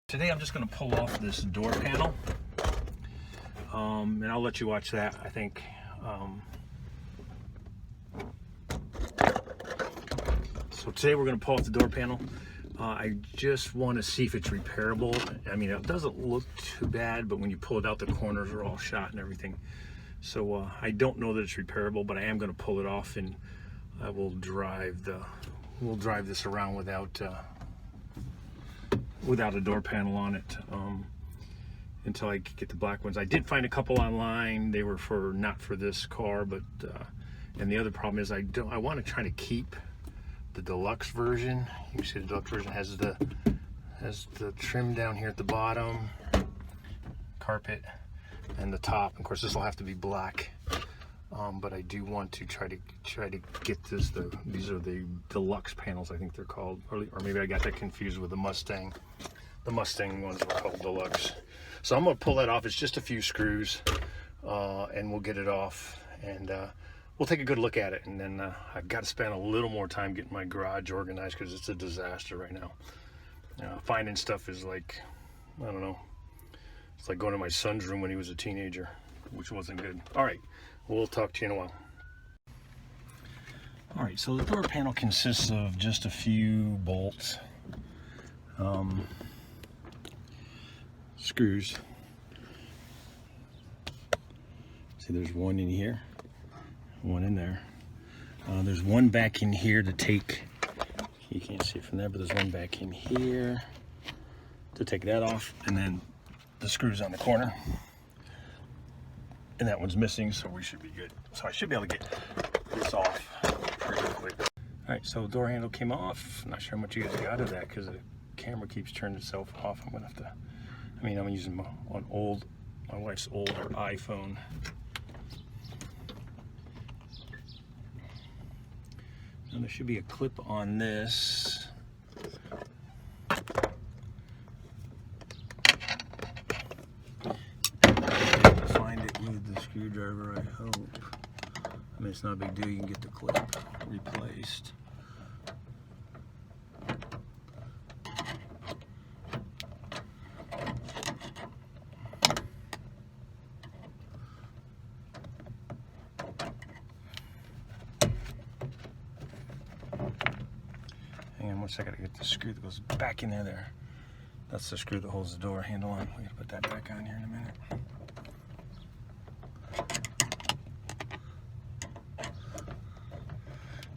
Today I'm just going to pull off this door panel, and I'll let you watch that. I think so. Today we're going to pull off the door panel. I just want to see if it's repairable. I mean, it doesn't look too bad, but when you pull it out, the corners are all shot and everything. So I don't know that it's repairable, but I am going to pull it off, and I will drive this around without a door panel on it until I get the black ones. I did find a couple online. They were not for this car, but and the other problem is I want to try to keep the Deluxe version. You can see the Deluxe version has the trim down here at the bottom, carpet, and the top. Of course, this will have to be black. But I do want to try to get this. These are the Deluxe panels, I think they're called, or maybe I got that confused with the Mustang. The Mustang ones were called Deluxe. So I'm gonna pull that off. It's just a few screws, and we'll get it off, and we'll take a good look at it. And then I've got to spend a little more time getting my garage organized because it's a disaster right now. Finding stuff is like, I don't know. It's like going to my son's room when he was a teenager, which wasn't good. All right. We'll talk to you in a while. All right, so the door panel consists of just a few bolts, screws. See, there's one in here, one in there. There's one back in here to take, you can't see it from there, but there's one back in here to take that off, and then the screws on the corner. And that one's missing, so we should be good. So I should be able to get this off pretty quick. All right, so the door handle came off. I'm not sure how much you guys got of that because the camera keeps turning itself off. I'm gonna have to, I'm using my wife's older iPhone. Now there should be a clip on this. With the screwdriver, I hope. I mean, it's not a big deal. You can get the clip replaced. Hang on one second, I get the screw that goes back in there. That's the screw that holds the door handle on. We're gonna put that back on here in a minute.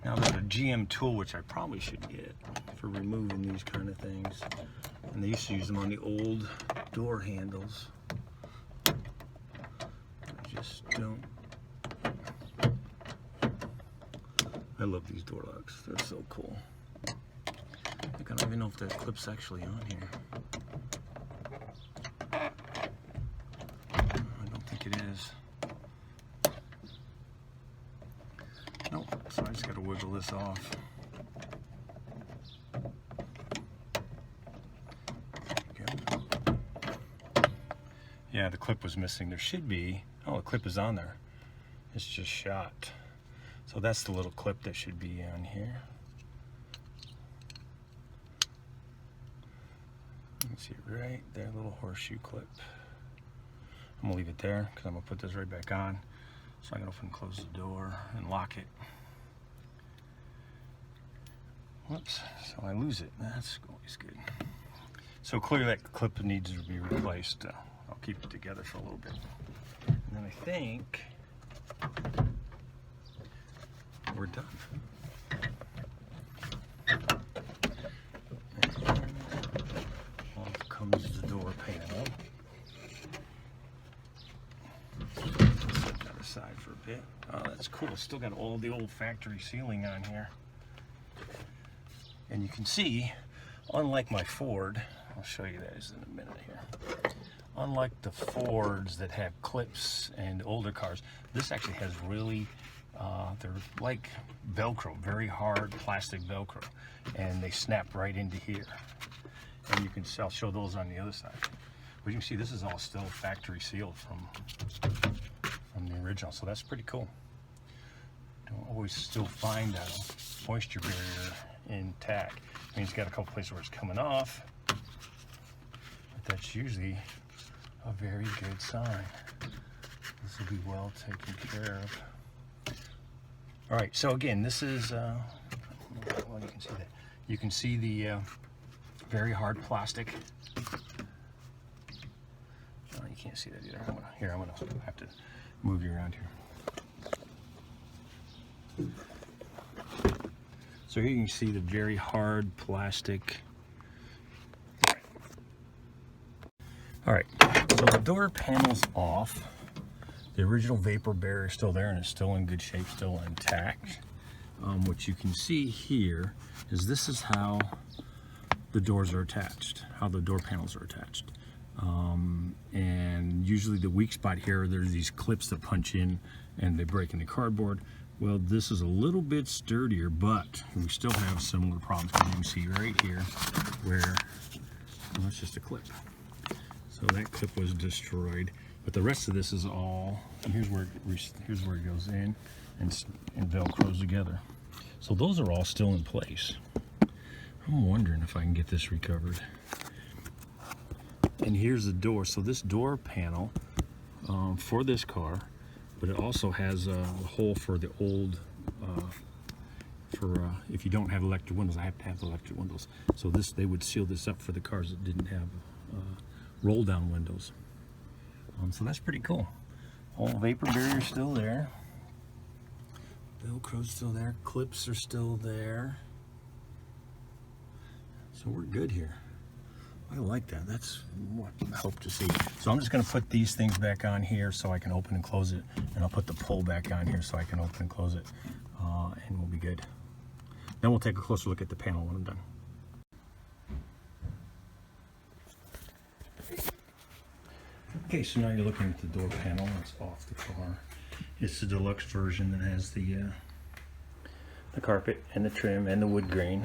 Now there's a GM tool, which I probably should get for removing these kind of things. And they used to use them on the old door handles. I just don't. I love these door locks. They're so cool. I don't even know if the clip's actually on here. I don't think it is. Nope, so I just got to wiggle this off. Yeah, the clip was missing. There should be, oh, the clip is on there. It's just shot. So that's the little clip that should be on here. You can see it right there, little horseshoe clip. I'm gonna leave it there because I'm gonna put this right back on. So I can open and close the door and lock it. Whoops, so I lose it. That's always good. So clearly that clip needs to be replaced. I'll keep it together for a little bit. And then I think we're done. And off comes the door panel. Set that aside for a bit. Oh, that's cool. It's still got all the old factory sealing on here. And you can see, unlike my Ford, I'll show you guys in a minute here. Unlike the Fords that have clips and older cars, this actually has really, they're like Velcro, very hard plastic Velcro. And they snap right into here. And you can see, I'll show those on the other side. But you can see this is all still factory sealed from the original, so that's pretty cool. Don't always still find a moisture barrier intact. I mean, it's got a couple places where it's coming off. that's usually a very good sign. This will be well taken care of. All right, so again, this is, well, you can see that. You can see the very hard plastic. You can't see that either. I'm gonna have to move you around here. So here you can see the very hard plastic. All right, so the door panel's off. The original vapor barrier is still there and it's still in good shape, still intact. What you can see here is this is how the doors are attached, how the door panels are attached. And usually the weak spot here, there's these clips that punch in and they break in the cardboard. Well, this is a little bit sturdier, but we still have similar problems. You can see right here where, well, it's just a clip. So that clip was destroyed, but the rest of this is all, and here's where it goes in and Velcros together. So those are all still in place. I'm wondering if I can get this recovered. And here's the door. So this door panel for this car, but it also has a hole for the old, if you don't have electric windows. I have to have electric windows. So this, they would seal this up for the cars that didn't have roll down windows. So that's pretty cool. All vapor barrier still there. Velcro's still there. Clips are still there. So we're good here. I like that. That's what I hope to see. So I'm just going to put these things back on here so I can open and close it, and I'll put the pull back on here so I can open and close it, and we'll be good. Then we'll take a closer look at the panel when I'm done. Okay, so now you're looking at the door panel. It's off the car. It's the deluxe version that has the carpet and the trim and the wood grain.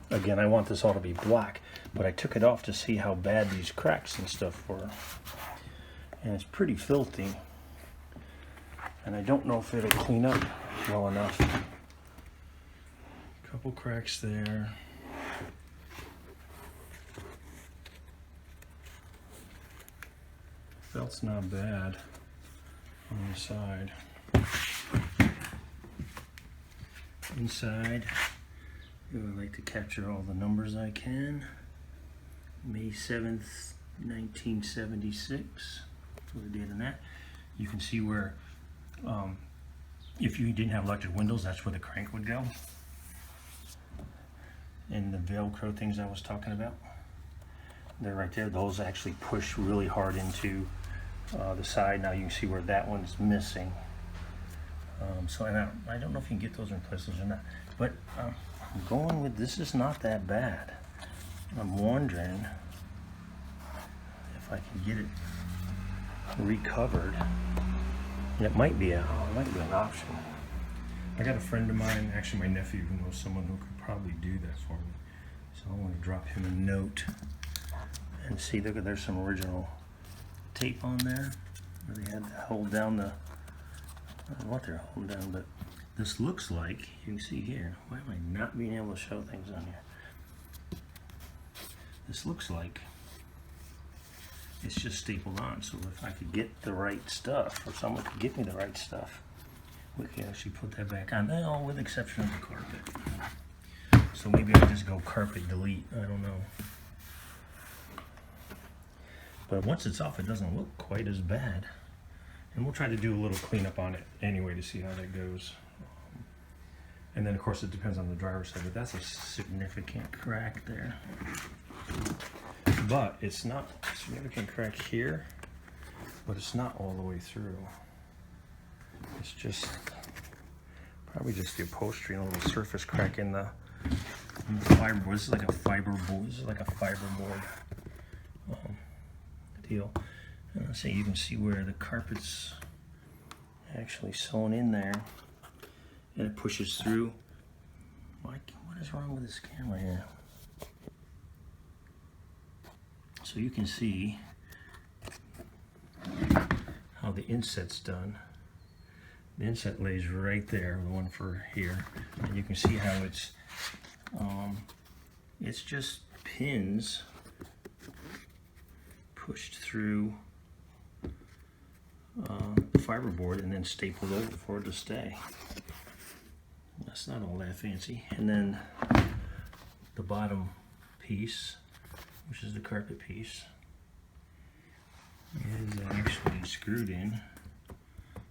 Again, I want this all to be black, but I took it off to see how bad these cracks and stuff were. And it's pretty filthy. And I don't know if it'll clean up well enough. Couple cracks there. Felt's not bad on the side. Inside, I like to capture all the numbers I can. May 7th, 1976 for the date on that. You can see where, if you didn't have electric windows, that's where the crank would go. And the Velcro things I was talking about, they're right there. Those actually push really hard into the side. Now you can see where that one's missing. So I don't know if you can get those in places or not, but I'm going with, this is not that bad. I'm wondering if I can get it recovered. It might be an option. I got a friend of mine, actually my nephew, who knows someone who could probably do that for me. So I want to drop him a note and see. Look, there's some original tape on there where they had to hold down the, I don't know what they're holding down, but this looks like, you can see here, why am I not being able to show things on here? This looks like it's just stapled on. So if I could get the right stuff, or someone could get me the right stuff, we can actually put that back on, well, with the exception of the carpet. So maybe I'll just go carpet delete, I don't know. But once it's off, it doesn't look quite as bad. And we'll try to do a little cleanup on it anyway to see how that goes. And then of course it depends on the driver's side, but that's a significant crack there. But it's not a significant crack here, but it's not all the way through. It's just probably just the upholstery and a little surface crack in the fiberboard. This is like a fiberboard. This is like a fiberboard deal. And let's say you can see where the carpet's actually sewn in there, and it pushes through. What is wrong with this camera here? So you can see how the inset's done. The inset lays right there, the one for here, and you can see how it's just pins pushed through the fiberboard and then stapled over for it to stay. That's not all that fancy. And then the bottom piece, which is the carpet piece, is actually screwed in,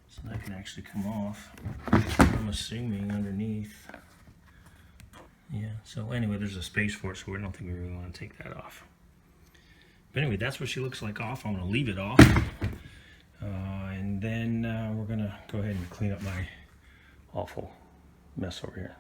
so that can actually come off, I'm assuming, underneath. Yeah, so anyway, there's a space for it, so we don't think we really want to take that off. But anyway, that's what she looks like off. I'm going to leave it off. And then we're going to go ahead and clean up my awful mess over here.